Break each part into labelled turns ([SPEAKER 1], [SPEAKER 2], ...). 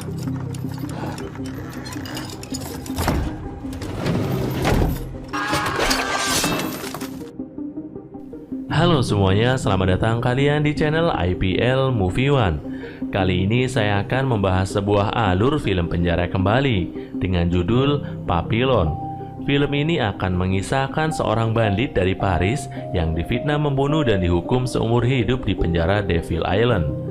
[SPEAKER 1] Halo semuanya, selamat datang kalian di channel IPL Movie One. Kali ini saya akan membahas sebuah alur film penjara kembali dengan judul Papillon. Film ini akan mengisahkan seorang bandit dari Paris yang difitnah membunuh dan dihukum seumur hidup di penjara Devil Island.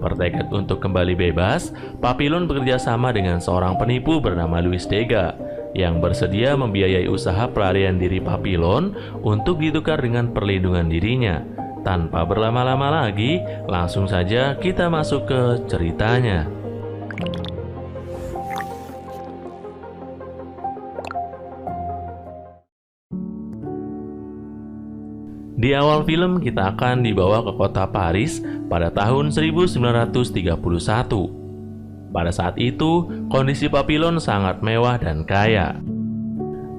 [SPEAKER 1] Bertekad untuk kembali bebas, Papillon bekerja sama dengan seorang penipu bernama Louis Degas yang bersedia membiayai usaha pelarian diri Papillon untuk ditukar dengan perlindungan dirinya. Tanpa berlama-lama lagi, langsung saja kita masuk ke ceritanya. Di awal film kita akan dibawa ke kota Paris pada tahun 1931. Pada saat itu, kondisi Papillon sangat mewah dan kaya.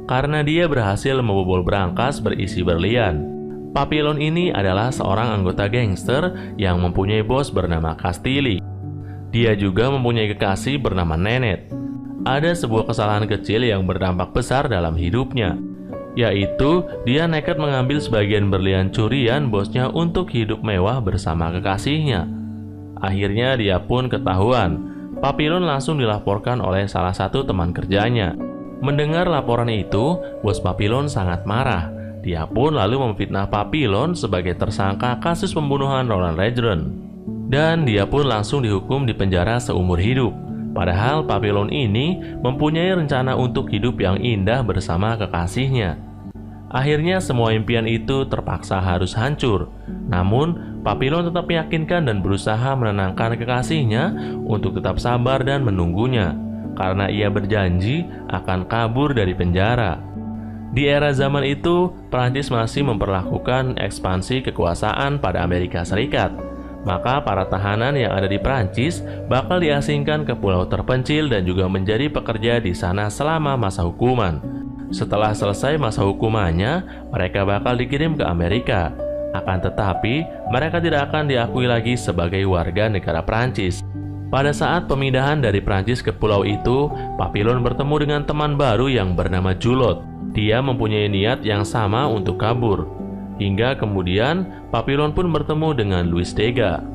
[SPEAKER 1] Karena dia berhasil membobol brankas berisi berlian. Papillon ini adalah seorang anggota gangster yang mempunyai bos bernama Castelli. Dia juga mempunyai kekasih bernama Nenet. Ada sebuah kesalahan kecil yang berdampak besar dalam hidupnya, yaitu dia nekat mengambil sebagian berlian curian bosnya untuk hidup mewah bersama kekasihnya. Akhirnya dia pun ketahuan. Papillon langsung dilaporkan oleh salah satu teman kerjanya. Mendengar laporan itu, bos Papillon sangat marah. Dia pun lalu memfitnah Papillon sebagai tersangka kasus pembunuhan Ronald Reagan. Dan dia pun langsung dihukum di penjara seumur hidup. Padahal Papillon ini mempunyai rencana untuk hidup yang indah bersama kekasihnya. Akhirnya semua impian itu terpaksa harus hancur. Namun, Papillon tetap meyakinkan dan berusaha menenangkan kekasihnya untuk tetap sabar dan menunggunya, karena ia berjanji akan kabur dari penjara. Di era zaman itu, Prancis masih memperlakukan ekspansi kekuasaan pada Amerika Serikat. Maka para tahanan yang ada di Prancis bakal diasingkan ke pulau terpencil dan juga menjadi pekerja di sana selama masa hukuman. Setelah selesai masa hukumannya, mereka bakal dikirim ke Amerika. Akan tetapi, mereka tidak akan diakui lagi sebagai warga negara Prancis. Pada saat pemindahan dari Prancis ke pulau itu, Papillon bertemu dengan teman baru yang bernama Julot. Dia mempunyai niat yang sama untuk kabur. Hingga kemudian, Papillon pun bertemu dengan Louis Degas.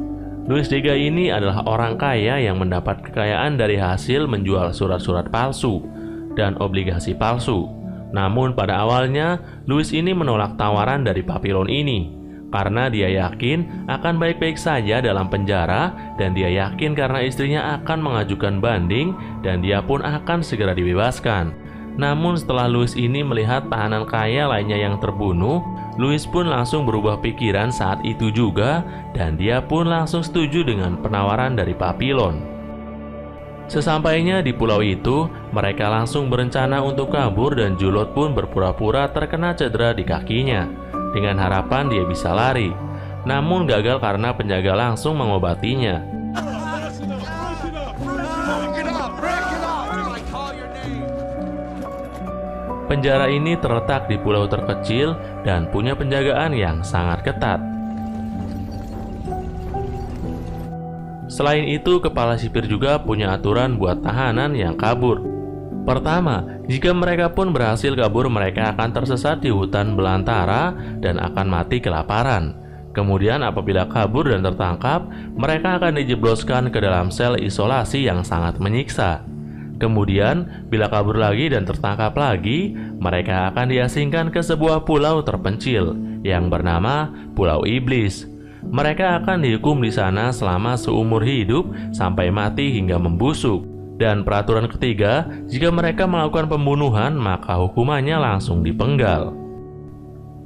[SPEAKER 1] Louis Degas ini adalah orang kaya yang mendapat kekayaan dari hasil menjual surat-surat palsu dan obligasi palsu. Namun pada awalnya, Louis ini menolak tawaran dari Papillon ini karena dia yakin akan baik-baik saja dalam penjara, dan dia yakin karena istrinya akan mengajukan banding dan dia pun akan segera dibebaskan. Namun setelah Louis ini melihat tahanan kaya lainnya yang terbunuh, Louis pun langsung berubah pikiran saat itu juga, dan dia pun langsung setuju dengan penawaran dari Papillon. Sesampainya di pulau itu, mereka langsung berencana untuk kabur dan Julot pun berpura-pura terkena cedera di kakinya dengan harapan dia bisa lari. Namun gagal karena penjaga langsung mengobatinya. Penjara ini terletak di pulau terkecil dan punya penjagaan yang sangat ketat. Selain itu, kepala sipir juga punya aturan buat tahanan yang kabur. Pertama, jika mereka pun berhasil kabur, mereka akan tersesat di hutan belantara dan akan mati kelaparan. Kemudian apabila kabur dan tertangkap, mereka akan dijebloskan ke dalam sel isolasi yang sangat menyiksa. Kemudian, bila kabur lagi dan tertangkap lagi, mereka akan diasingkan ke sebuah pulau terpencil yang bernama Pulau Iblis. Mereka akan dihukum di sana selama seumur hidup sampai mati hingga membusuk. Dan peraturan ketiga, jika mereka melakukan pembunuhan, maka hukumannya langsung dipenggal.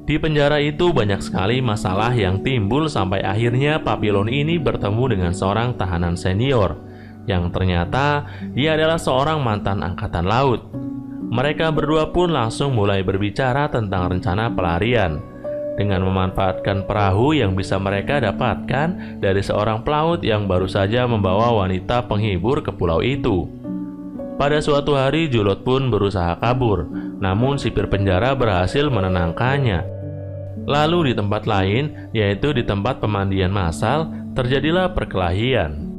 [SPEAKER 1] Di penjara itu banyak sekali masalah yang timbul sampai akhirnya Papillon ini bertemu dengan seorang tahanan senior yang ternyata dia adalah seorang mantan angkatan laut. Mereka berdua pun langsung mulai berbicara tentang rencana pelarian dengan memanfaatkan perahu yang bisa mereka dapatkan dari seorang pelaut yang baru saja membawa wanita penghibur ke pulau itu. Pada suatu hari, Julot pun berusaha kabur, namun sipir penjara berhasil menenangkannya. Lalu di tempat lain, yaitu di tempat pemandian massal, terjadilah perkelahian.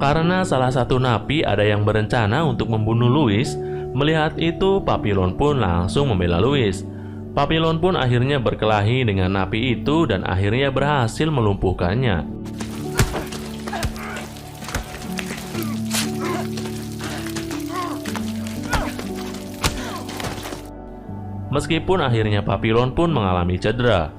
[SPEAKER 1] Karena salah satu napi ada yang berencana untuk membunuh Louis, melihat itu Papillon pun langsung membela Louis. Papillon pun akhirnya berkelahi dengan napi itu dan akhirnya berhasil melumpuhkannya. Meskipun akhirnya Papillon pun mengalami cedera.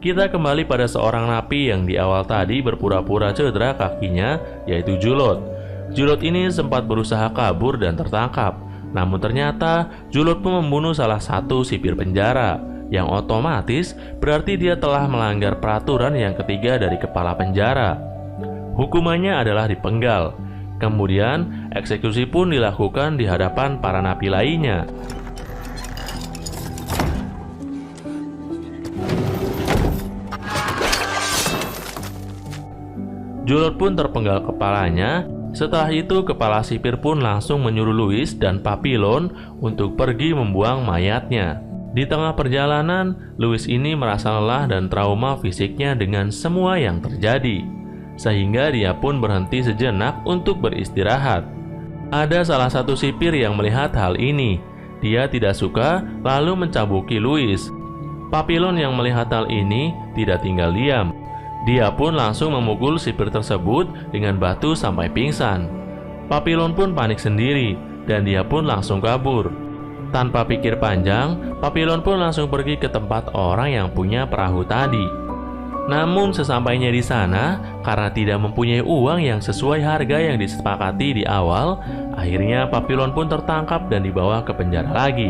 [SPEAKER 1] Kita kembali pada seorang napi yang di awal tadi berpura-pura cedera kakinya, yaitu Julot. Julot ini sempat berusaha kabur dan tertangkap. Namun ternyata Julot pun membunuh salah satu sipir penjara, yang otomatis berarti dia telah melanggar peraturan yang ketiga dari kepala penjara. Hukumannya adalah dipenggal. Kemudian eksekusi pun dilakukan di hadapan para napi lainnya. Julot pun terpenggal kepalanya. Setelah itu kepala sipir pun langsung menyuruh Louis dan Papillon untuk pergi membuang mayatnya. Di tengah perjalanan, Louis ini merasa lelah dan trauma fisiknya dengan semua yang terjadi, sehingga dia pun berhenti sejenak untuk beristirahat. Ada salah satu sipir yang melihat hal ini. Dia tidak suka lalu mencabuki Louis. Papillon yang melihat hal ini tidak tinggal diam. Dia pun langsung memukul sipir tersebut dengan batu sampai pingsan. Papillon pun panik sendiri dan dia pun langsung kabur. Tanpa pikir panjang, Papillon pun langsung pergi ke tempat orang yang punya perahu tadi. Namun sesampainya di sana, karena tidak mempunyai uang yang sesuai harga yang disepakati di awal, akhirnya Papillon pun tertangkap dan dibawa ke penjara lagi.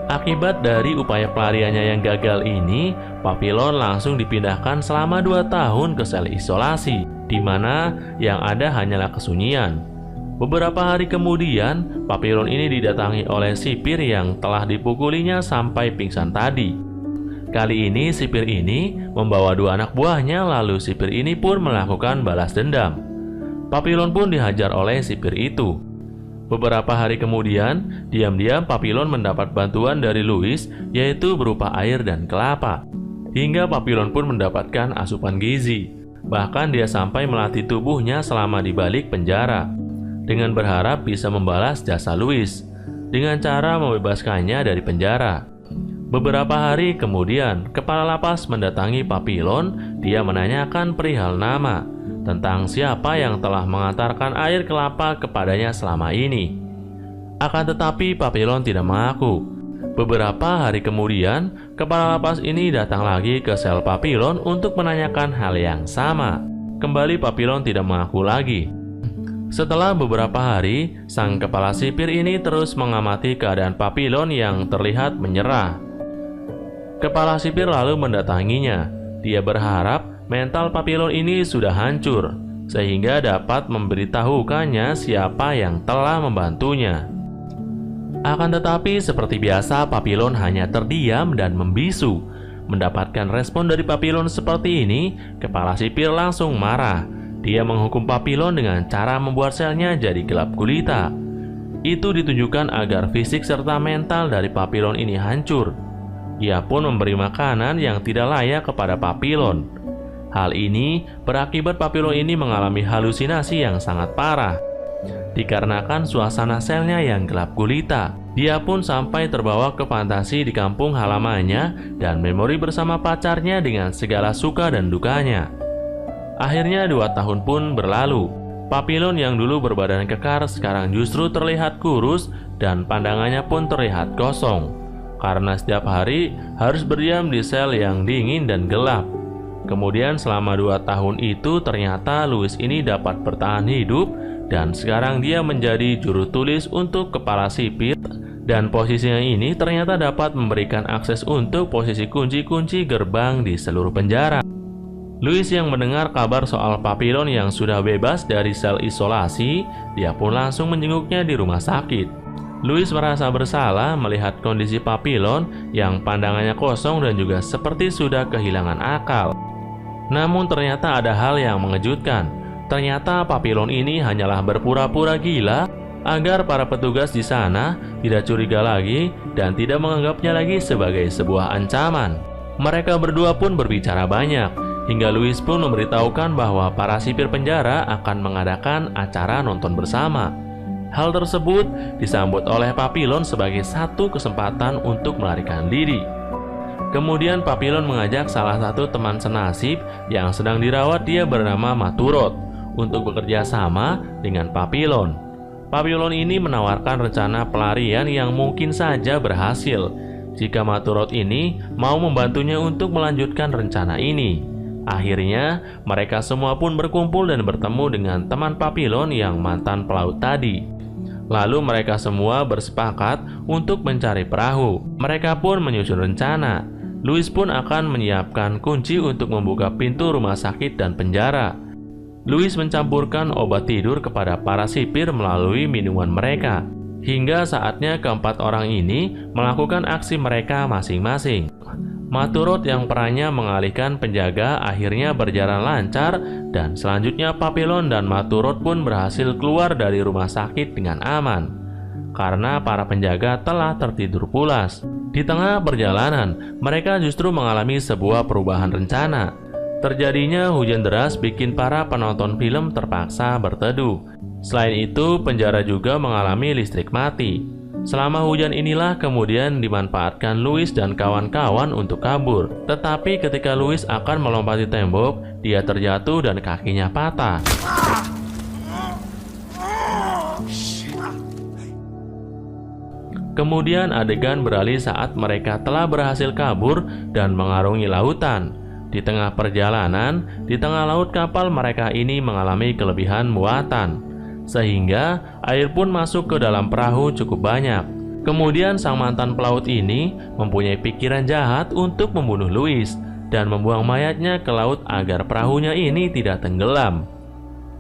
[SPEAKER 1] Akibat dari upaya pelariannya yang gagal ini, Papillon langsung dipindahkan selama 2 tahun ke sel isolasi, di mana yang ada hanyalah kesunyian. Beberapa hari kemudian, Papillon ini didatangi oleh sipir yang telah dipukulinya sampai pingsan tadi. Kali ini sipir ini membawa 2 anak buahnya, lalu sipir ini pun melakukan balas dendam. Papillon pun dihajar oleh sipir itu. Beberapa hari kemudian, diam-diam Papillon mendapat bantuan dari Louis, yaitu berupa air dan kelapa. Hingga Papillon pun mendapatkan asupan gizi. Bahkan dia sampai melatih tubuhnya selama di balik penjara, dengan berharap bisa membalas jasa Louis, dengan cara membebaskannya dari penjara. Beberapa hari kemudian, kepala lapas mendatangi Papillon. Dia menanyakan perihal nama, tentang siapa yang telah mengantarkan air kelapa kepadanya selama ini. Akan tetapi Papillon tidak mengaku. Beberapa hari kemudian, kepala lapas ini datang lagi ke sel Papillon untuk menanyakan hal yang sama. Kembali Papillon tidak mengaku lagi. Setelah beberapa hari, sang kepala sipir ini terus mengamati keadaan Papillon yang terlihat menyerah. Kepala sipir lalu mendatanginya. Dia berharap mental Papillon ini sudah hancur, sehingga dapat memberitahukannya siapa yang telah membantunya. Akan tetapi seperti biasa Papillon hanya terdiam dan membisu. Mendapatkan respon dari Papillon seperti ini, kepala sipir langsung marah. Dia menghukum Papillon dengan cara membuat selnya jadi gelap gulita. Itu ditunjukkan agar fisik serta mental dari Papillon ini hancur. Ia pun memberi makanan yang tidak layak kepada Papillon. Hal ini berakibat Papillon ini mengalami halusinasi yang sangat parah. Dikarenakan suasana selnya yang gelap gulita, dia pun sampai terbawa ke fantasi di kampung halamannya dan memori bersama pacarnya dengan segala suka dan dukanya. Akhirnya 2 tahun pun berlalu. Papillon yang dulu berbadan kekar sekarang justru terlihat kurus dan pandangannya pun terlihat kosong, karena setiap hari harus berdiam di sel yang dingin dan gelap. Kemudian selama 2 tahun itu ternyata Louis ini dapat bertahan hidup dan sekarang dia menjadi juru tulis untuk kepala sipir, dan posisinya ini ternyata dapat memberikan akses untuk posisi kunci-kunci gerbang di seluruh penjara. Louis yang mendengar kabar soal Papillon yang sudah bebas dari sel isolasi, dia pun langsung menjenguknya di rumah sakit. Louis merasa bersalah melihat kondisi Papillon yang pandangannya kosong dan juga seperti sudah kehilangan akal. Namun ternyata ada hal yang mengejutkan. Ternyata Papillon ini hanyalah berpura-pura gila agar para petugas di sana tidak curiga lagi dan tidak menganggapnya lagi sebagai sebuah ancaman. Mereka berdua pun berbicara banyak. hingga Louis pun memberitahukan bahwa para sipir penjara akan mengadakan acara nonton bersama. Hal tersebut disambut oleh Papillon sebagai satu kesempatan untuk melarikan diri. Kemudian Papillon mengajak salah satu teman senasib yang sedang dirawat dia bernama Maturot untuk bekerja sama dengan Papillon. Papillon ini menawarkan rencana pelarian yang mungkin saja berhasil jika Maturot ini mau membantunya untuk melanjutkan rencana ini. Akhirnya, mereka semua pun berkumpul dan bertemu dengan teman Papillon yang mantan pelaut tadi. Lalu mereka semua bersepakat untuk mencari perahu. Mereka pun menyusun rencana. Louis pun akan menyiapkan kunci untuk membuka pintu rumah sakit dan penjara. Louis mencampurkan obat tidur kepada para sipir melalui minuman mereka. Hingga saatnya keempat orang ini melakukan aksi mereka masing-masing. Maturot yang perannya mengalihkan penjaga akhirnya berjalan lancar dan selanjutnya Papillon dan Maturot pun berhasil keluar dari rumah sakit dengan aman karena para penjaga telah tertidur pulas. Di tengah perjalanan, mereka justru mengalami sebuah perubahan rencana. Terjadinya hujan deras bikin para penonton film terpaksa berteduh. Selain itu, penjara juga mengalami listrik mati. Selama hujan inilah kemudian dimanfaatkan Louis dan kawan-kawan untuk kabur. Tetapi ketika Louis akan melompati tembok, dia terjatuh dan kakinya patah. Kemudian adegan beralih saat mereka telah berhasil kabur dan mengarungi lautan. Di tengah perjalanan, di tengah laut kapal mereka ini mengalami kelebihan muatan, sehingga air pun masuk ke dalam perahu cukup banyak. Kemudian sang mantan pelaut ini mempunyai pikiran jahat untuk membunuh Louis dan membuang mayatnya ke laut agar perahunya ini tidak tenggelam.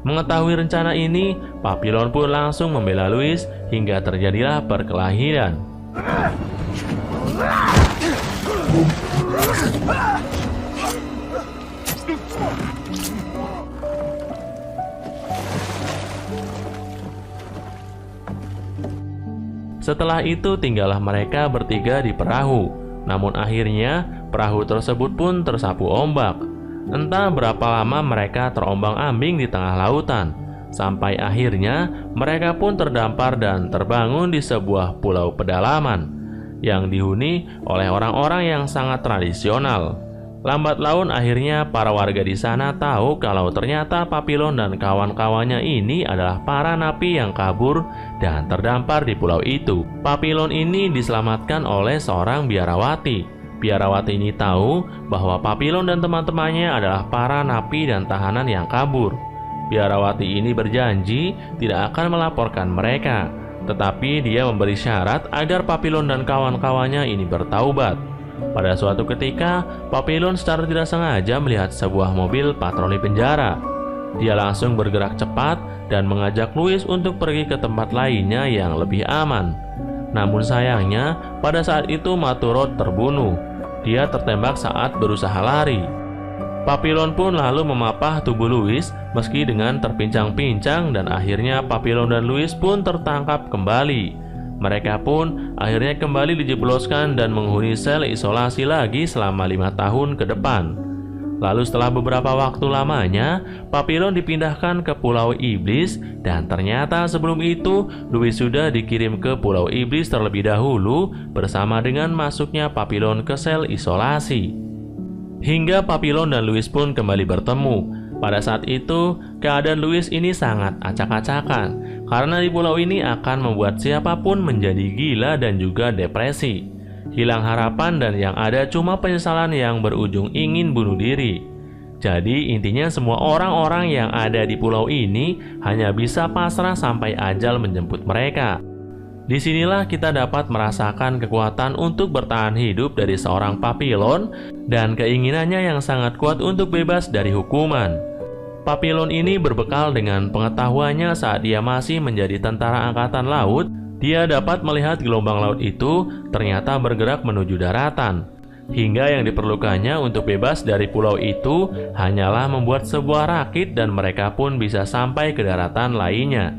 [SPEAKER 1] Mengetahui rencana ini, Papillon pun langsung membela Louis hingga terjadilah perkelahian. Setelah itu tinggallah mereka bertiga di perahu. Namun akhirnya perahu tersebut pun tersapu ombak. Entah berapa lama mereka terombang-ambing di tengah lautan, sampai akhirnya mereka pun terdampar dan terbangun di sebuah pulau pedalaman yang dihuni oleh orang-orang yang sangat tradisional. Lambat laun akhirnya para warga di sana tahu kalau ternyata Papillon dan kawan-kawannya ini adalah para napi yang kabur dan terdampar di pulau itu. Papillon ini diselamatkan oleh seorang biarawati. Biarawati ini tahu bahwa Papillon dan teman-temannya adalah para napi dan tahanan yang kabur. Biarawati ini berjanji tidak akan melaporkan mereka, tetapi dia memberi syarat agar Papillon dan kawan-kawannya ini bertaubat. Pada suatu ketika, Papillon secara tidak sengaja melihat sebuah mobil patroli penjara. Dia langsung bergerak cepat dan mengajak Louis untuk pergi ke tempat lainnya yang lebih aman. Namun sayangnya, pada saat itu Maturot terbunuh. Dia tertembak saat berusaha lari. Papillon pun lalu memapah tubuh Louis meski dengan terpincang-pincang dan akhirnya Papillon dan Louis pun tertangkap kembali. Mereka pun akhirnya kembali dijebloskan dan menghuni sel isolasi lagi selama 5 tahun ke depan. Lalu setelah beberapa waktu lamanya, Papillon dipindahkan ke Pulau Iblis dan ternyata sebelum itu Louis sudah dikirim ke Pulau Iblis terlebih dahulu bersama dengan masuknya Papillon ke sel isolasi. Hingga Papillon dan Louis pun kembali bertemu. Pada saat itu, keadaan Louis ini sangat acak-acakan karena di pulau ini akan membuat siapapun menjadi gila dan juga depresi. Hilang harapan dan yang ada cuma penyesalan yang berujung ingin bunuh diri. Jadi intinya semua orang-orang yang ada di pulau ini hanya bisa pasrah sampai ajal menjemput mereka. Disinilah kita dapat merasakan kekuatan untuk bertahan hidup dari seorang Papillon dan keinginannya yang sangat kuat untuk bebas dari hukuman. Papillon ini berbekal dengan pengetahuannya saat dia masih menjadi tentara angkatan laut. Dia dapat melihat gelombang laut itu ternyata bergerak menuju daratan. Hingga yang diperlukannya untuk bebas dari pulau itu hanyalah membuat sebuah rakit dan mereka pun bisa sampai ke daratan lainnya.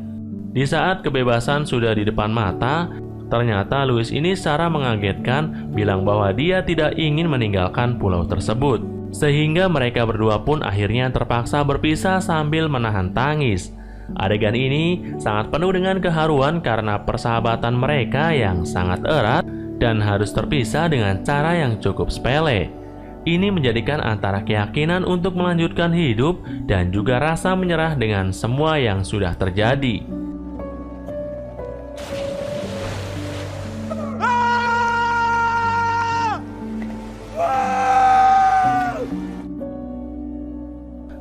[SPEAKER 1] Di saat kebebasan sudah di depan mata, ternyata Louis ini secara mengagetkan bilang bahwa dia tidak ingin meninggalkan pulau tersebut. sehingga mereka berdua pun akhirnya terpaksa berpisah sambil menahan tangis. Adegan ini sangat penuh dengan keharuan karena persahabatan mereka yang sangat erat dan harus terpisah dengan cara yang cukup sepele. Ini menjadikan antara keyakinan untuk melanjutkan hidup dan juga rasa menyerah dengan semua yang sudah terjadi.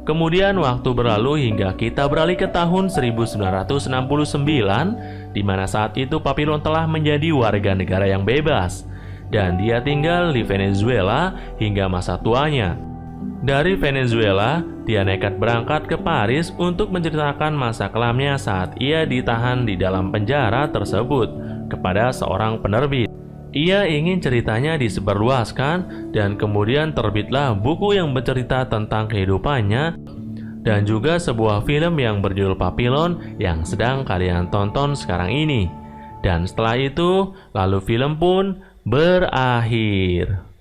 [SPEAKER 1] Kemudian waktu berlalu hingga kita beralih ke tahun 1969, di mana saat itu Papillon telah menjadi warga negara yang bebas, dan dia tinggal di Venezuela hingga masa tuanya. Dari Venezuela, dia nekat berangkat ke Paris untuk menceritakan masa kelamnya saat ia ditahan di dalam penjara tersebut kepada seorang penerbit. Ia ingin ceritanya disebarluaskan dan kemudian terbitlah buku yang bercerita tentang kehidupannya dan juga sebuah film yang berjudul Papillon yang sedang kalian tonton sekarang ini. Dan setelah itu, lalu film pun berakhir.